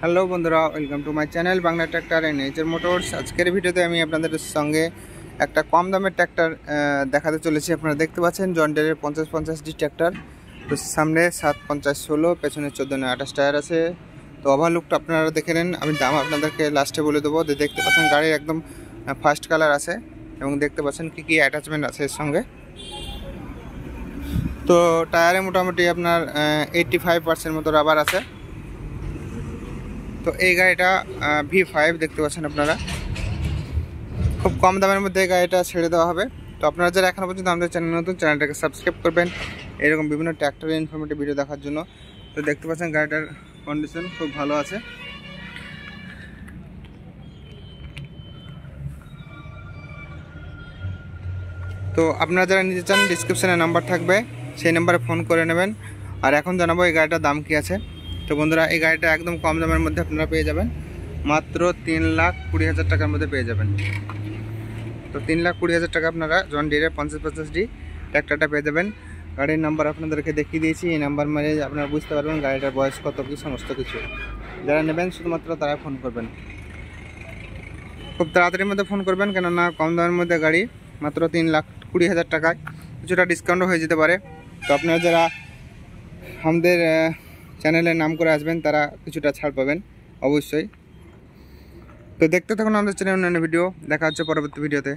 Hello বন্ধুরা, welcome to my channel Bangla tractor and nature motors. আজকের ভিডিওতে আমি আপনাদের সঙ্গে একটা কম দামের ট্র্যাক্টর দেখাতে চলেছি। আপনারা দেখতে পাচ্ছেন জন ডিরের 50-50D ট্র্যাক্টর। তো সামনে 7-50-16, পেছনে 14-28 টায়ার আছে। তো ওভারলুকটা আপনারা দেখে নেন, আমি দাম আপনাদেরকে লাস্টে বলে দেবো। দেখতে পাচ্ছেন গাড়ির একদম ফার্স্ট কালার আছে এবং দেখতে পাচ্ছেন কী কী অ্যাটাচমেন্ট আছে এর সঙ্গে। তো টায়ারে মোটামুটি আপনার 85% মতো রাবার আছে। তো এই গাড়িটা V5 দেখতে পাচ্ছেন আপনারা, খুব কম দামের মধ্যে এই গাড়িটা ছেড়ে দেওয়া হবে। তো আপনারা যারা এখনও পর্যন্ত আমাদের চ্যানেল নতুন, চ্যানেলটাকে সাবস্ক্রাইব করবেন এরকম বিভিন্ন ট্র্যাক্টরের ইনফরমেটিভ ভিডিও দেখার জন্য। তো দেখতে পাচ্ছেন গাড়িটার কন্ডিশন খুব ভালো আছে। তো আপনারা যারা নিতে চান ডিসক্রিপশানে নাম্বার থাকবে, সেই নাম্বারে ফোন করে নেবেন। আর এখন জানাবো এই গাড়িটার দাম কী আছে। তো বন্ধুরা, এই গাড়িটা একদম কম দামের মধ্যে আপনারা পেয়ে যাবেন, মাত্র 3,20,000 টাকার মধ্যে পেয়ে যাবেন। তো 3,20,000 টাকা আপনারা জন ডিরের 50-50D ট্র্যাক্টরটা পেয়ে যাবেন। গাড়ির নাম্বার আপনাদেরকে দেখিয়ে দিয়েছি, এই নাম্বার মানে আপনারা বুঝতে পারবেন গাড়িটার বয়স কত কী সমস্ত কিছু। যারা নেবেন শুধুমাত্র তারা ফোন করবেন, খুব তাড়াতাড়ির মধ্যে ফোন করবেন, কেননা কম দামের মধ্যে গাড়ি, মাত্র 3,20,000 টাকায়। কিছুটা ডিসকাউন্টও হয়ে যেতে পারে। তো আপনারা যারা আমাদের চ্যানেলের নাম করে আসবেন তারা কিছুটা ছাড় পাবেন অবশ্যই। তো দেখতে থাকুন আমাদের চ্যানেলে অন্যান্য ভিডিও। দেখা হচ্ছে পরবর্তী ভিডিওতে।